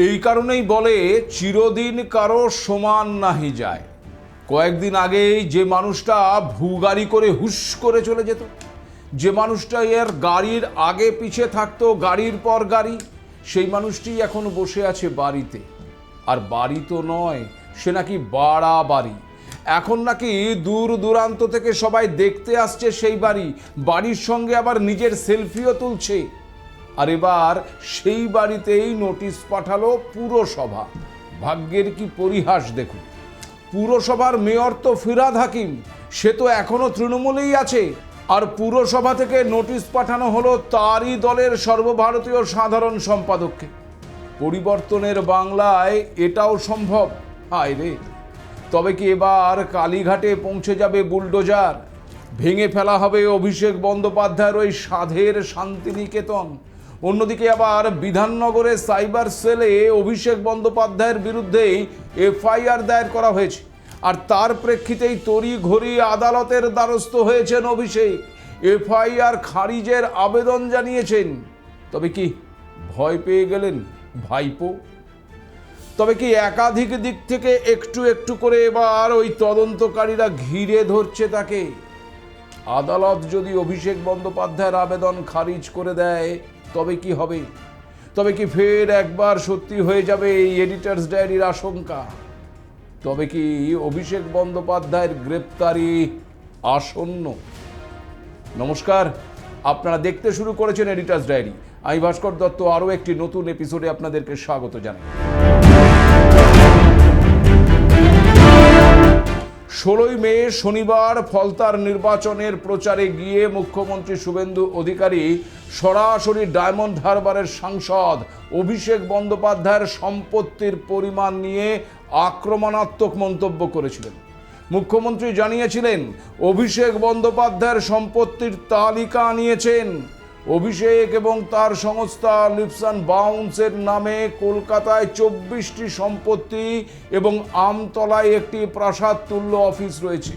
এই কারণেই বলে চিরদিন কারো সমান নাহি যায়। কয়েকদিন আগেই যে মানুষটা ভূগাড়ি করে হুশ করে চলে যেত, যে মানুষটা এর গাড়ির আগে পিছে থাকতো গাড়ির পর গাড়ি, সেই মানুষটি এখন বসে আছে বাড়িতে। আর বাড়ি তো নয়, সে নাকি বাড়া বাড়ি। এখন নাকি দূর দূরান্ত থেকে সবাই দেখতে আসছে সেই বাড়ি, বাড়ির সঙ্গে আবার নিজের সেলফিও তুলছে। আর এবার সেই বাড়িতেই নোটিশ পাঠালো পুরসভা। ভাগ্যের কি পরিহাস দেখুন, পুরসভার মেয়র তো ফিরহাদ হাকিম, সে তো এখনো তৃণমূলেই আছে। আর পুরসভা থেকে নোটিশ পাঠানো হলো তারই দলের সর্বভারতীয় সাধারণ সম্পাদককে। পরিবর্তনের বাংলায় এটাও সম্ভব? হায় রে! তবে কি এবার কালীঘাটে পৌঁছে যাবে বুলডোজার? ভেঙে ফেলা হবে অভিষেক বন্দ্যোপাধ্যায়ের ওই সাধের শান্তিনিকেতন। অন্যদিকে আবার বিধাননগরে সাইবার সেলে অভিষেক বন্দ্যোপাধ্যায়ের বিরুদ্ধেই এফআইআর দায়ের করা হয়েছে। আর তার প্রেক্ষিতেই তড়িঘড়ি আদালতের দ্বারস্থ হয়েছেন অভিষেক, এফআইআর খারিজের আবেদন জানিয়েছেন। তবে কি ভয় পেয়ে গেলেন ভাইপো? তবে কি একাধিক দিক থেকে একটু একটু করে এবার ওই তদন্তকারীরা ঘিরে ধরছে তাকে? আদালত যদি অভিষেক বন্দ্যোপাধ্যায়ের আবেদন খারিজ করে দেয় তবে কি হবে? তবে কি ফের একবার সত্যি হয়ে যাবে এই এডিটরস ডায়েরির আশঙ্কা? তবে কি অভিষেক বন্দ্যোপাধ্যায়ের গ্রেপ্তারি আসন্ন? নমস্কার, আপনারা দেখতে শুরু করেছেন এডিটরস ডায়েরি। আমি ভাস্কর দত্ত আরও একটি নতুন এপিসোডে আপনাদেরকে স্বাগত জানাই। 16ই মে শনিবার ফলতার নির্বাচনের প্রচারে গিয়ে মুখ্যমন্ত্রী শুভেন্দু অধিকারী সরাসরি ডায়মন্ড হারবারের সাংসদ অভিষেক বন্দ্যোপাধ্যায়ের সম্পত্তির পরিমাণ নিয়ে আক্রমণাত্মক মন্তব্য করেছিলেন। মুখ্যমন্ত্রী জানিয়েছিলেন অভিষেক বন্দ্যোপাধ্যায়ের সম্পত্তির তালিকা নিয়েছেন। অভিষেক এবং তার সংস্থা লিপস অ্যান্ড বাউন্সের নামে কলকাতায় 24টি সম্পত্তি এবং আমতলায় একটি প্রাসাদ তুল্য অফিস রয়েছে।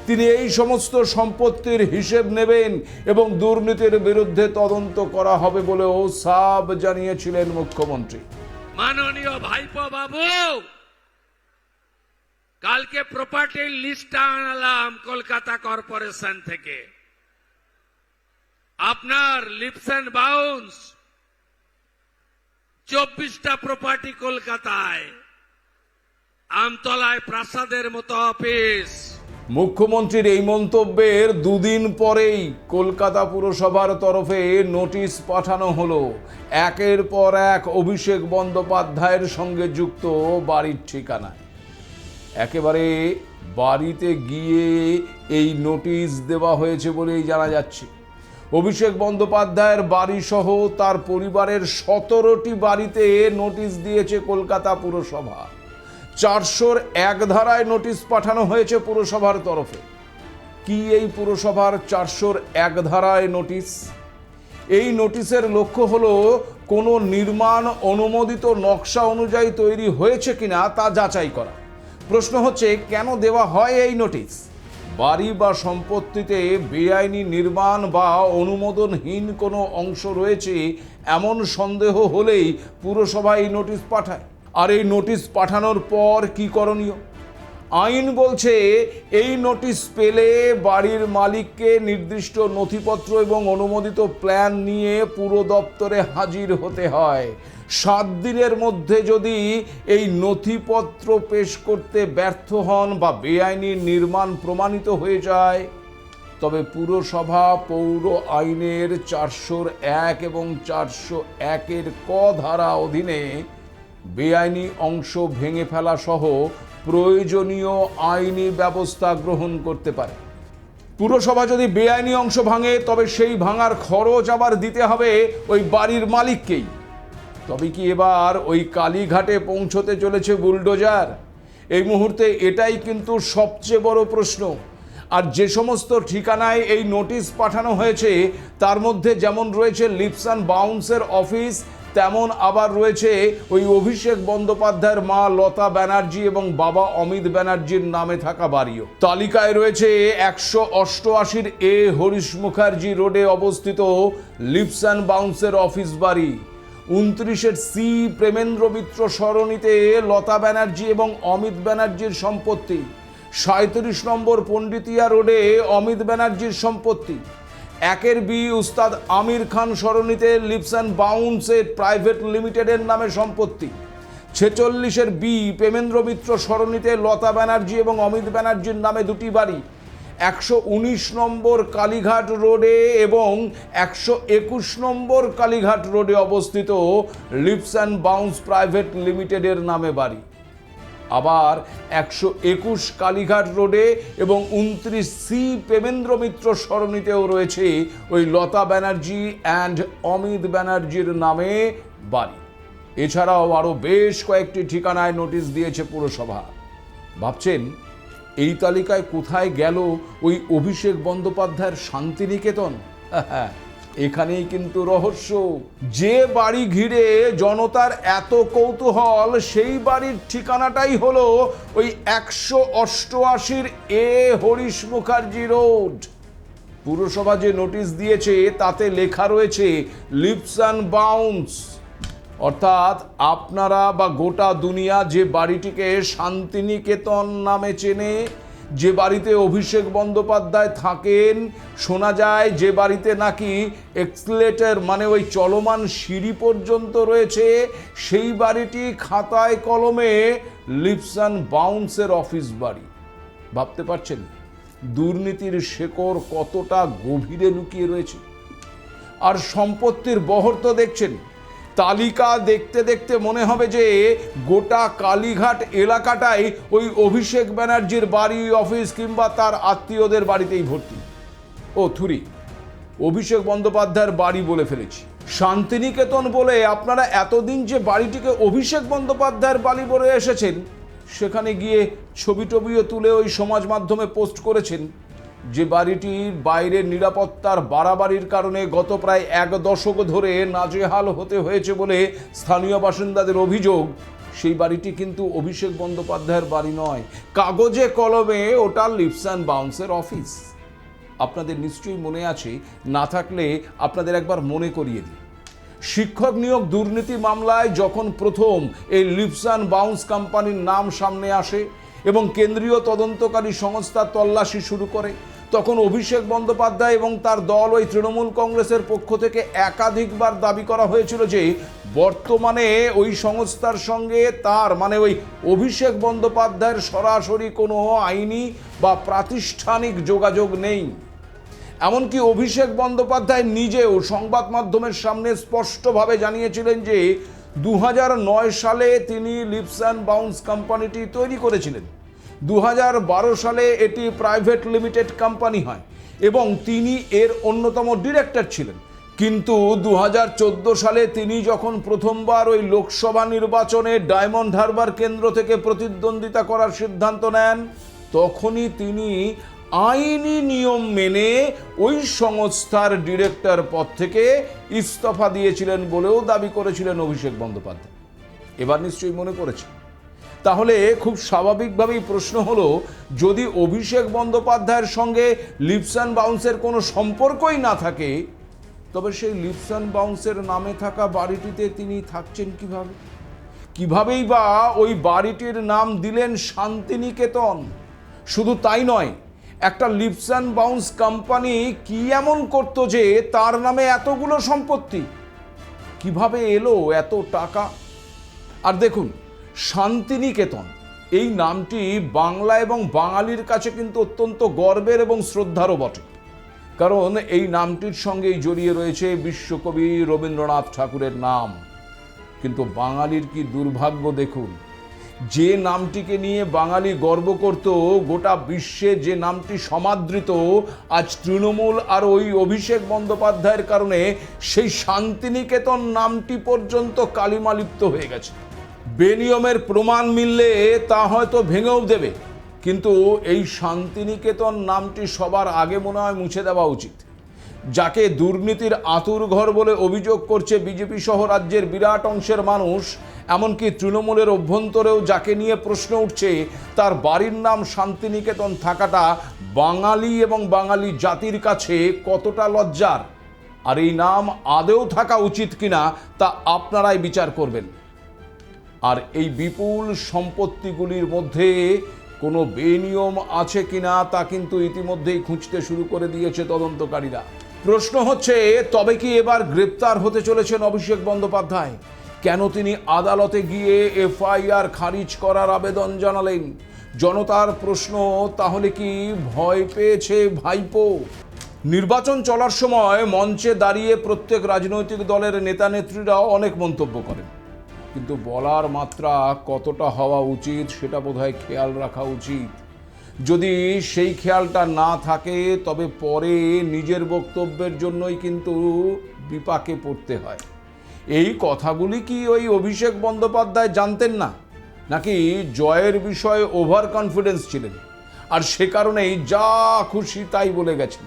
তিনি এই সমস্ত সম্পত্তির হিসেব নেবেন এবং দুর্নীতির বিরুদ্ধে তদন্ত করা হবে বলেও সাব জানিয়েছিলেন মুখ্যমন্ত্রী। মাননীয় ভাইপো বাবু, কালকে প্রপার্টির লিস্ট আনলাম কলকাতা কর্পোরেশন থেকে। আপনার লিপস অ্যান্ড বাউন্স 24টা প্রপার্টি কলকাতায়, আমতলায় প্রাসাদের মতো অফিস। মুখ্যমন্ত্রীর এই মন্তব্যের দুদিন পরেই কলকাতা পুরসভার তরফে নোটিশ পাঠানো হলো একের পর এক অভিষেক বন্দ্যোপাধ্যায়ের সঙ্গে যুক্ত বাড়ির ঠিকানায়। একেবারে বাড়িতে গিয়ে এই নোটিশ দেওয়া হয়েছে বলেই জানা যাচ্ছে। অভিষেক বন্দ্যোপাধ্যায়ের বাড়ি সহ তার পরিবারের 17টি বাড়িতে নোটিশ দিয়েছে কলকাতা পুরসভা। 401 ধারায় নোটিশ পাঠানো হয়েছে পুরসভার তরফে। কি এই পুরসভার 401 ধারায় নোটিশ? এই নোটিশের লক্ষ্য হলো কোনো নির্মাণ অনুমোদিত নকশা অনুযায়ী তৈরি হয়েছে কিনা তা যাচাই করা। প্রশ্ন হচ্ছে, কেন দেওয়া হয় এই নোটিশ? বাড়ি বা সম্পত্তিতে বেআইনি নির্মাণ বা অনুমোদনহীন কোনো অংশ রয়েছে এমন সন্দেহ হলেই পুরসভা এই নোটিশ পাঠায়। আর এই নোটিশ পাঠানোর পর কি করণীয়? আইন বলছে এই নোটিশ পেলে বাড়ির মালিককে নির্দিষ্ট নথিপত্র এবং অনুমোদিত প্ল্যান নিয়ে পুর দপ্তরে হাজির হতে হয়। 7 দিনের মধ্যে যদি এই নথিপত্র পেশ করতে ব্যর্থ হন বা বেআইনি নির্মাণ প্রমাণিত হয়ে যায়, তবে পুরসভা পৌর আইনের 401 এবং 401-এর ক ধারা অধীনে বেআইনি অংশ ভেঙে ফেলা সহ প্রয়োজনীয় আইনি ব্যবস্থা গ্রহণ করতে পারে। পুরসভা যদি বেআইনি অংশ ভাঙে তবে সেই ভাঙার খরচ আবার দিতে হবে ওই বাড়ির মালিককেই। তবে কি এবার ওই কালীঘাটে পৌঁছতে চলেছে বুলডোজার? এই মুহূর্তে এটাই কিন্তু সবচেয়ে বড় প্রশ্ন। আর যে সমস্ত ঠিকানায় এই নোটিশ পাঠানো হয়েছে তার মধ্যে যেমন রয়েছে লিপস অ্যান্ড বাউন্সের অফিস, তেমন আবার রয়েছে ওই অভিষেক বন্দ্যোপাধ্যায়ের মা লতা ব্যানার্জি এবং বাবা অমিত ব্যানার্জির নামে থাকা বাড়িও। তালিকায় রয়েছে 188 এ হরিশ মুখার্জি রোডে অবস্থিত লিপস অ্যান্ড বাউন্সের অফিস বাড়ি। 29-এর সি প্রেমেন্দ্র মিত্র সরণিতে লতা ব্যানার্জি এবং অমিত ব্যানার্জির সম্পত্তি, 37 নম্বর পণ্ডিতিয়া রোডে অমিত ব্যানার্জির সম্পত্তি, 1-এর বি উস্তাদ Aamir Khan সরণিতে lips and বাউন্সের private লিমিটেডের নামে সম্পত্তি, 46-এর বি প্রেমেন্দ্র মিত্র সরণিতে লতা ব্যানার্জি এবং অমিত ব্যানার্জির নামে 2টি বাড়ি, 119 নম্বর কালীঘাট রোডে এবং 121 নম্বর কালীঘাট রোডে অবস্থিত লিপস অ্যান্ড বাউন্স প্রাইভেট লিমিটেডের নামে বাড়ি। আবার 121 কালীঘাট রোডে এবং 29 সি প্রেমেন্দ্র মিত্র সরণিতেও রয়েছে ওই লতা ব্যানার্জি অ্যান্ড অমিত ব্যানার্জির নামে বাড়ি। এছাড়াও আরও বেশ কয়েকটি ঠিকানায় নোটিশ দিয়েছে পুরসভা। ভাবছেন এই তালিকায় কোথায় গেল ওই অভিষেক বন্দ্যোপাধ্যায়ের শান্তিনিকেতন? এখানেই কিন্তু রহস্য। যে বাড়ি ঘিরে জনতার এত কৌতূহল সেই বাড়ির ঠিকানাটাই হলো ওই 188 এ হরিশ মুখার্জি রোড। পুরসভা যে নোটিশ দিয়েছে তাতে লেখা রয়েছে লিপস অ্যান্ড বাউন্স, অর্থাৎ আপনারা বা গোটা দুনিয়া যে বাড়িটিকে শান্তিনিকেতন নামে চেনে, যে বাড়িতে অভিষেক বন্দ্যোপাধ্যায় থাকেন, শোনা যায় যে বাড়িতে নাকি এক্সিলেটর মানে ওই চলমান সিঁড়ি পর্যন্ত রয়েছে, সেই বাড়িটি খাতায় কলমে লিপস অ্যান্ড বাউন্সের অফিস বাড়ি। ভাবতে পারছেন দুর্নীতির শেকড় কতটা গভীরে লুকিয়ে রয়েছে? আর সম্পত্তির বহর তো দেখছেন, তালিকা দেখতে দেখতে মনে হবে যে গোটা কালীঘাট এলাকাটাই ওই অভিষেক ব্যানার্জির বাড়ি, অফিস কিংবা তার আত্মীয়দের বাড়িতেই ভর্তি। ও থুরি, অভিষেক বন্দ্যোপাধ্যায়ের বাড়ি বলে ফেলেছি। শান্তিনিকেতন বলে আপনারা এতদিন যে বাড়িটিকে অভিষেক বন্দ্যোপাধ্যায়ের বাড়ি বলে এসেছেন, সেখানে গিয়ে ছবি টবিও তুলে ওই সমাজ মাধ্যমে পোস্ট করেছেন যে বাড়িটির বাইরের নিরাপত্তার বাড়াবাড়ির কারণে গত প্রায় 1 দশক ধরে নাজেহাল হতে হয়েছে বলে স্থানীয় বাসিন্দাদের অভিযোগ। সেই বাড়িটি কিন্তু অভিষেক বন্দ্যোপাধ্যায়ের বাড়ি নয়, কাগজে কলমে ওটা লিপস অ্যান্ড বাউন্সের অফিস। আপনাদের নিশ্চয়ই মনে আছে, না থাকলে আপনাদের একবার মনে করিয়ে দিই। শিক্ষক নিয়োগ দুর্নীতি মামলায় যখন প্রথম এই লিপস অ্যান্ড বাউন্স কোম্পানির নাম সামনে আসে এবং কেন্দ্রীয় তদন্তকারী সংস্থা তল্লাশি শুরু করে, তখন অভিষেক বন্দ্যোপাধ্যায় এবং তার দল ওই তৃণমূল কংগ্রেসের পক্ষ থেকে একাধিকবার দাবি করা হয়েছিল যে বর্তমানে ওই সংস্থার সঙ্গে তার মানে ওই অভিষেক বন্দ্যোপাধ্যায়ের সরাসরি কোনো আইনি বা প্রাতিষ্ঠানিক যোগাযোগ নেই। এমনকি অভিষেক বন্দ্যোপাধ্যায় নিজেও সংবাদ মাধ্যমের সামনে স্পষ্টভাবে জানিয়েছিলেন যে 2009 সালে তিনি লিপস অ্যান্ড বাউন্স কোম্পানিটি তৈরি করেছিলেন। 2012 সালে এটি প্রাইভেট লিমিটেড কোম্পানি হয় এবং তিনি এর অন্যতম ডিরেক্টর ছিলেন। কিন্তু 2014 সালে তিনি যখন প্রথমবার ওই লোকসভা নির্বাচনে ডায়মন্ড হারবার কেন্দ্র থেকে প্রতিদ্বন্দ্বিতা করার সিদ্ধান্ত নেন, তখনই তিনি আইনি নিয়ম মেনে ওই সংস্থার ডিরেক্টর পদ থেকে ইস্তফা দিয়েছিলেন বলেও দাবি করেছিলেন অভিষেক বন্দ্যোপাধ্যায়। এবার নিশ্চয়ই মনে পড়েছে। তাহলে খুব স্বাভাবিকভাবেই প্রশ্ন হলো, যদি অভিষেক বন্দ্যোপাধ্যায়ের সঙ্গে লিপস অ্যান্ড বাউন্সের কোনো সম্পর্কই না থাকে, তবে সেই লিপস অ্যান্ড বাউন্সের নামে থাকা বাড়িটিতে তিনি থাকছেন কিভাবে? কিভাবেই বা ওই বাড়িটির নাম দিলেন শান্তিনিকেতন? শুধু তাই নয়, একটা লিপস অ্যান্ড বাউন্স কোম্পানি কি এমন করতো যে তার নামে এতগুলো সম্পত্তি? কিভাবে এলো এত টাকা? আর দেখুন, শান্তিনিকেতন এই নামটি বাংলা এবং বাঙালির কাছে কিন্তু অত্যন্ত গর্বের এবং শ্রদ্ধারও বটে, কারণ এই নামটির সঙ্গেই জড়িয়ে রয়েছে বিশ্বকবি রবীন্দ্রনাথ ঠাকুরের নাম। কিন্তু বাঙালির কি দুর্ভাগ্য দেখুন, যে নামটিকে নিয়ে বাঙালি গর্ব করত, গোটা বিশ্বে যে নামটি সমাদৃত, আজ তৃণমূল আর ওই অভিষেক বন্দ্যোপাধ্যায়ের কারণে সেই শান্তিনিকেতন নামটি পর্যন্ত কালিমালিপ্ত হয়ে গেছে। বেনিয়মের প্রমাণ মিললে তা হয়তো ভেঙেও দেবে, কিন্তু এই শান্তিনিকেতন নামটি সবার আগে মনে হয় মুছে দেওয়া উচিত। যাকে দুর্নীতির আঁতুড়ঘর বলে অভিযোগ করছে বিজেপি সহ রাজ্যের বিরাট অংশের মানুষ, এমনকি তৃণমূলের অভ্যন্তরেও যাকে নিয়ে প্রশ্ন উঠছে, তার বাড়ির নাম শান্তিনিকেতন থাকাটা বাঙালি এবং বাঙালি জাতির কাছে কতটা লজ্জার। আর এই নাম আদৌ থাকা উচিত কিনা তা আপনারাই বিচার করবেন। আর এই বিপুল সম্পত্তিগুলির মধ্যে কোনো বেনিয়ম আছে কিনা তা কিন্তু ইতিমধ্যেই খুঁজতে শুরু করে দিয়েছে তদন্তকারীরা। প্রশ্ন হচ্ছে, তবে কি এবার গ্রেপ্তার হতে চলেছেন অভিষেক বন্দ্যোপাধ্যায়? কেন তিনি আদালতে গিয়ে এফআইআর খারিজ করার আবেদন জানালেন? জনতার প্রশ্ন, তাহলে কি ভয় পেয়েছে ভাইপো? নির্বাচন চলার সময় মঞ্চে দাঁড়িয়ে প্রত্যেক রাজনৈতিক দলের নেতা নেত্রীরা অনেক মন্তব্য করেন, কিন্তু বলার মাত্রা কতটা হওয়া উচিত সেটা বোধহয় খেয়াল রাখা উচিত। যদি সেই খেয়ালটা না থাকে তবে পরে নিজের বক্তব্যের জন্যই কিন্তু বিপাকে পড়তে হয়। এই কথাগুলি কি ওই অভিষেক বন্দ্যোপাধ্যায় জানতেন না, নাকি জয়ের বিষয়ে ওভার কনফিডেন্স ছিলেন আর সে কারণেই যা খুশি তাই বলে গেছেন?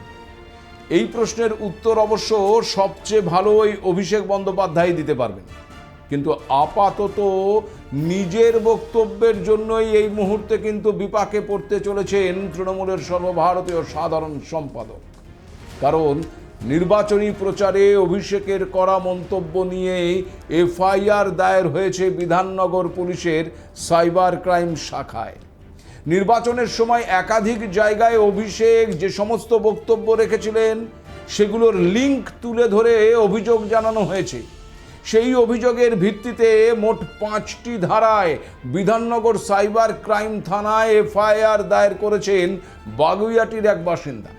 এই প্রশ্নের উত্তর অবশ্য সবচেয়ে ভালো ওই অভিষেক বন্দ্যোপাধ্যায় দিতে পারবেন, কিন্তু আপাতত নিজের বক্তব্যের জন্যই এই মুহূর্তে কিন্তু বিপাকে পড়তে চলেছেন তৃণমূলের সর্বভারতীয় সাধারণ সম্পাদক। কারণ নির্বাচনী প্রচারে অভিষেকের করা মন্তব্য নিয়ে এফআইআর দায়ের হয়েছে বিধাননগর পুলিশের সাইবার ক্রাইম শাখায়। নির্বাচনের সময় একাধিক জায়গায় অভিষেক যে সমস্ত বক্তব্য রেখেছিলেন সেগুলোর লিঙ্ক তুলে ধরে অভিযোগ জানানো হয়েছে। সেই অভিযোগের ভিত্তিতে মোট 5টি ধারায় বিধাননগর সাইবার ক্রাইম থানায় এফআইআর দায়ের করেছেন বাগুইআটির এক বাসিন্দা।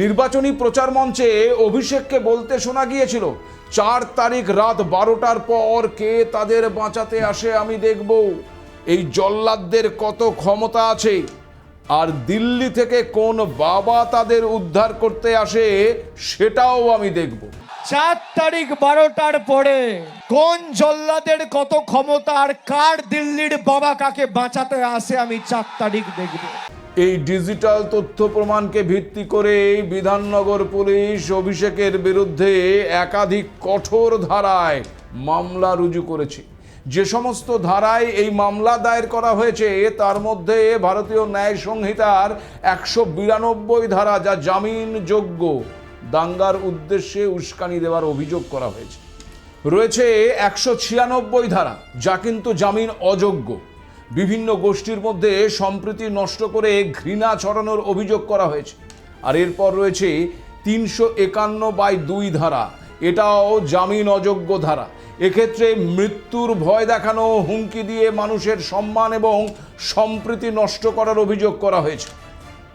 নির্বাচনী প্রচার মঞ্চে অভিষেককে বলতে শোনা গিয়েছিল, 4 তারিখ রাত 12টার পর কে তাদের বাঁচাতে আসে আমি দেখব। এই জল্লাদদের কত ক্ষমতা আছে, আর দিল্লি থেকে কোন বাবা তাদের উদ্ধার করতে আসে সেটাও আমি দেখব। 4 তারিখ 12টার পরে কোন জল্লাদের কত ক্ষমতা আর কার দিল্লির বাবা কাকে বাঁচাতে আসে আমি 4 তারিখ দেখব। এই ডিজিটাল তথ্য প্রমাণকে ভিত্তি করে বিধাননগর পুলিশ অভিষেকের বিরুদ্ধে একাধিক কঠোর ধারায় মামলা রুজু করেছে। যে সমস্ত ধারায় এই মামলা দায়ের করা হয়েছে তার মধ্যে ভারতীয় ন্যায় সংহিতার 192 ধারা, যা জামিনযোগ্য, দাঙ্গার উদ্দেশ্যে উস্কানি দেওয়ার অভিযোগ করা হয়েছে। রয়েছে 196 ধারা, যা কিন্তু জামিন অযোগ্য, বিভিন্ন গোষ্ঠীর মধ্যে সম্প্রীতি নষ্ট করে ঘৃণা ছড়ানোর অভিযোগ করা হয়েছে। আর এরপর রয়েছে 351/2 ধারা, এটাও জামিন অযোগ্য ধারা। এক্ষেত্রে মৃত্যুর ভয় দেখানো, হুমকি দিয়ে মানুষের সম্মান এবং সম্প্রীতি নষ্ট করার অভিযোগ করা হয়েছে।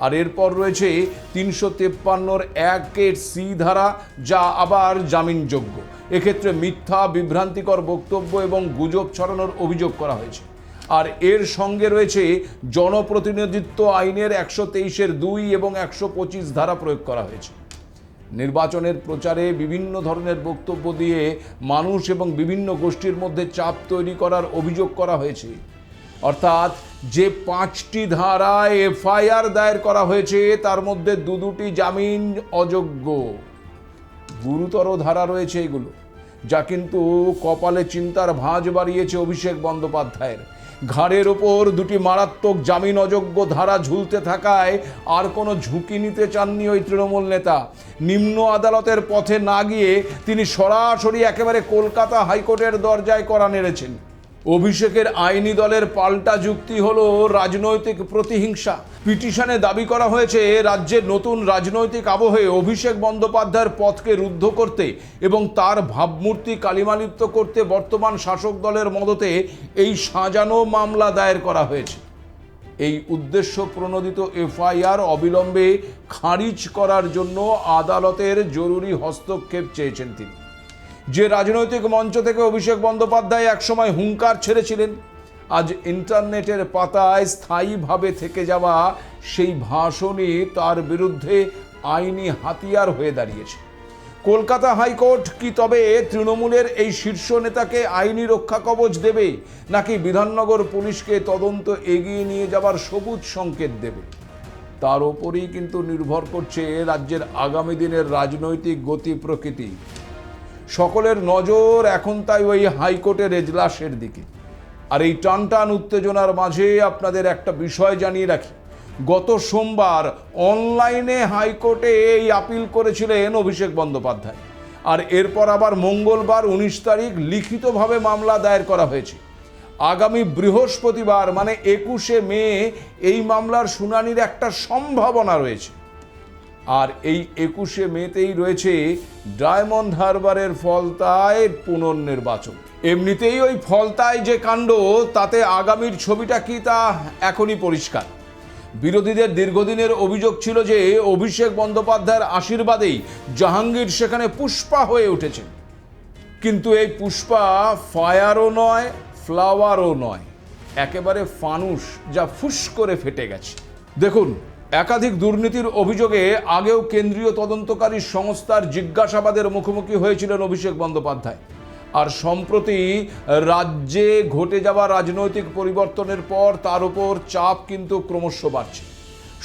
আর এরপর রয়েছে 353(1)(c) ধারা, যা আবার জামিনযোগ্য। এক্ষেত্রে মিথ্যা, বিভ্রান্তিকর বক্তব্য এবং গুজব ছড়ানোর অভিযোগ করা হয়েছে। আর এর সঙ্গে রয়েছে জনপ্রতিনিধিত্ব আইনের 123(2) এবং 125 ধারা প্রয়োগ করা হয়েছে। নির্বাচনের প্রচারে বিভিন্ন ধরনের বক্তব্য দিয়ে মানুষ এবং বিভিন্ন গোষ্ঠীর মধ্যে চাপ তৈরি করার অভিযোগ করা হয়েছে। অর্থাৎ যে 5টি ধারায় এফআইআর দায়ের করা হয়েছে তার মধ্যে দুটি জামিন অযোগ্য। গুরুতর ধারা রয়েছে এগুলো, যা কিন্তু কপালে চিন্তার ভাঁজ বাড়িয়েছে অভিষেক বন্দ্যোপাধ্যায়ের। ঘাড়ের ওপর 2টি মারাত্মক জামিন অযোগ্য ধারা ঝুলতে থাকায় আর কোনো ঝুঁকি নিতে চাননি ওই তৃণমূল নেতা। নিম্ন আদালতের পথে না গিয়ে তিনি সরাসরি একেবারে কলকাতা হাইকোর্টের দরজায় কড়া নেড়েছেন। অভিষেকের আইনি দলের পাল্টা যুক্তি হলো রাজনৈতিক প্রতিহিংসা। পিটিশনে দাবি করা হয়েছে রাজ্যের নতুন রাজনৈতিক আবহে অভিষেক বন্দ্যোপাধ্যায়ের পথকে রুদ্ধ করতে এবং তার ভাবমূর্তি কালিমালিপ্ত করতে বর্তমান শাসক দলের মদতে এই সাজানো মামলা দায়ের করা হয়েছে। এই উদ্দেশ্য প্রণোদিত এফআইআর অবিলম্বে খারিজ করার জন্য আদালতের জরুরি হস্তক্ষেপ চেয়েছেন তিনি। যে রাজনৈতিক মঞ্চ থেকে অভিষেক বন্দ্যোপাধ্যায় একসময় হুঙ্কার ছেড়েছিলেন, আজ ইন্টারনেটের পাতায় স্থায়ীভাবে থেকে যাওয়া সেই ভাষণই তার বিরুদ্ধে আইনি হাতিয়ার হয়ে দাঁড়িয়েছে। কলকাতা হাইকোর্ট কি তবে তৃণমূলের এই শীর্ষ নেতাকে আইনি রক্ষা কবচ দেবে, নাকি বিধাননগর পুলিশকে তদন্ত এগিয়ে নিয়ে যাবার সবুজ সংকেত দেবে? তার ওপরেই কিন্তু নির্ভর করছে রাজ্যের আগামী দিনের রাজনৈতিক গতি প্রকৃতি। সকলের নজর এখন তাই ওই হাইকোর্টের এজলাসের দিকে। আর এই টানটান উত্তেজনার মাঝে আপনাদের একটা বিষয় জানিয়ে রাখি, গত সোমবার অনলাইনে হাইকোর্টে এই আপিল করেছিলেন অভিষেক বন্দ্যোপাধ্যায়, আর এরপর আবার মঙ্গলবার 19 তারিখ লিখিতভাবে মামলা দায়ের করা হয়েছে। আগামী বৃহস্পতিবার মানে 21শে মে এই মামলার শুনানির একটা সম্ভাবনা রয়েছে। আর এই 21শে মেতেই রয়েছে ডায়মন্ড হারবারের ফলতায় পুনর্নির্বাচন। এমনিতেই ওই ফলতায় যে কাণ্ড, তাতে আগামীর ছবিটা কি তা এখনই পরিষ্কার। বিরোধীদের দীর্ঘদিনের অভিযোগ ছিল যে অভিষেক বন্দ্যোপাধ্যায়ের আশীর্বাদেই জাহাঙ্গীর সেখানে পুষ্পা হয়ে উঠেছে। কিন্তু এই পুষ্পা ফায়ারও নয়, ফ্লাওয়ারও নয়, একেবারে ফানুস, যা ফুস করে ফেটে গেছে। দেখুন, একাধিক দুর্নীতির অভিযোগে আগেও কেন্দ্রীয় তদন্তকারী সংস্থার জিজ্ঞাসাবাদের মুখোমুখি হয়েছিলেন অভিষেক বন্দ্যোপাধ্যায়। আর সম্প্রতি রাজ্যে ঘটে যাওয়া রাজনৈতিক পরিবর্তনের পর তার উপর চাপ কিন্তু ক্রমশ বাড়ছে।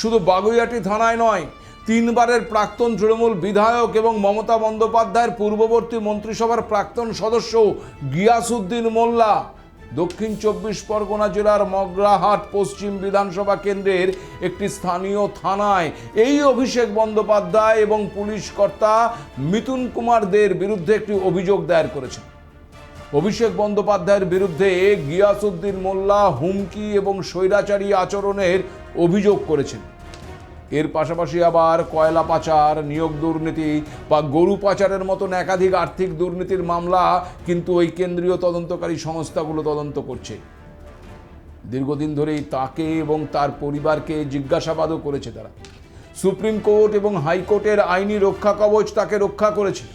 শুধু বাগুইআটি থানায় নয়, 3 বারের প্রাক্তন তৃণমূল বিধায়ক এবং মমতা বন্দ্যোপাধ্যায়ের পূর্ববর্তী মন্ত্রিসভার প্রাক্তন সদস্য গিয়াসউদ্দিন মোল্লা দক্ষিণ 24 পরগনা জেলার মগরাহাট পশ্চিম বিধানসভা কেন্দ্রের একটি স্থানীয় থানায় এই অভিষেক বন্দ্যোপাধ্যায় এবং পুলিশ কর্তা মিথুন কুমার দের বিরুদ্ধে একটি অভিযোগ দায়ের করেছেন। অভিষেক বন্দ্যোপাধ্যায়ের বিরুদ্ধে গিয়াসউদ্দিন মোল্লা হুমকি এবং স্বৈরাচারী আচরণের অভিযোগ করেছেন। এর পাশাপাশি আবার কয়লা পাচার, নিয়োগ দুর্নীতি বা গরু পাচারের মতন একাধিক আর্থিক দুর্নীতির মামলা কিন্তু ওই কেন্দ্রীয় তদন্তকারী সংস্থাগুলো তদন্ত করছে। দীর্ঘদিন ধরেই তাকে এবং তার পরিবারকে জিজ্ঞাসাবাদও করেছে তারা। সুপ্রিম কোর্ট এবং হাইকোর্টের আইনি রক্ষা কবচ তাকে রক্ষা করেছে।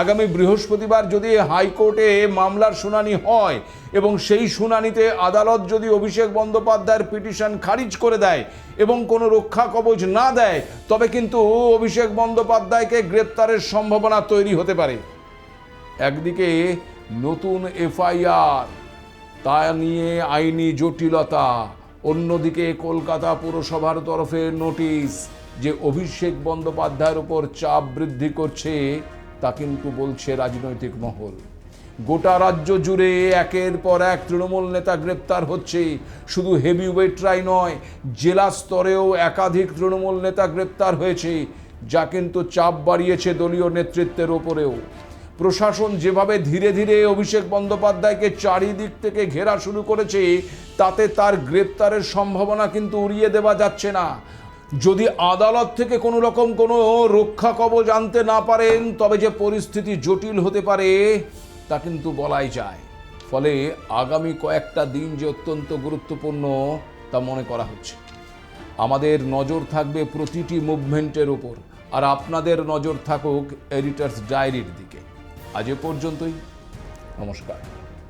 আগামী বৃহস্পতিবার যদি হাইকোর্টে মামলার শুনানি হয় এবং সেই শুনানিতে আদালত যদি অভিষেক বন্দ্যোপাধ্যায়ের পিটিশন খারিজ করে দেয় এবং কোনো রক্ষা কবচ না দেয়, তবে কিন্তু অভিষেক বন্দ্যোপাধ্যায়কে গ্রেপ্তারের সম্ভাবনা তৈরি হতে পারে। একদিকে নতুন এফআইআর, তা নিয়ে আইনি জটিলতা, অন্যদিকে কলকাতা পুরসভার তরফে নোটিশ যে অভিষেক বন্দ্যোপাধ্যায়ের উপর চাপ বৃদ্ধি করছে, তা কিন্তু বলছে রাজনৈতিক মহল। গোটা রাজ্য জুড়ে একের পর এক তৃণমূল নেতা গ্রেপ্তার হচ্ছে। শুধু হেভিওয়েটরাই নয়, জেলা স্তরেও একাধিক তৃণমূল নেতা গ্রেপ্তার হয়েছে, যা কিন্তু চাপ বাড়িয়েছে দলীয় নেতৃত্বের ওপরেও। প্রশাসন যেভাবে ধীরে ধীরে অভিষেক বন্দ্যোপাধ্যায়কে চারিদিক থেকে ঘেরা শুরু করেছে, তাতে তার গ্রেপ্তারের সম্ভাবনা কিন্তু উড়িয়ে দেওয়া যাচ্ছে না। যদি আদালত থেকে কোনো রকম কোনো রক্ষা কবচ আনতে না পারেন, তবে যে পরিস্থিতি জটিল হতে পারে তা কিন্তু বলাই যায়। ফলে আগামী কয়েকটা দিন যে অত্যন্ত গুরুত্বপূর্ণ তা মনে করা হচ্ছে। আমাদের নজর থাকবে প্রতিটি মুভমেন্টের উপর, আর আপনাদের নজর থাকুক এডিটরস ডায়েরির দিকে। আজ এ পর্যন্তই, নমস্কার।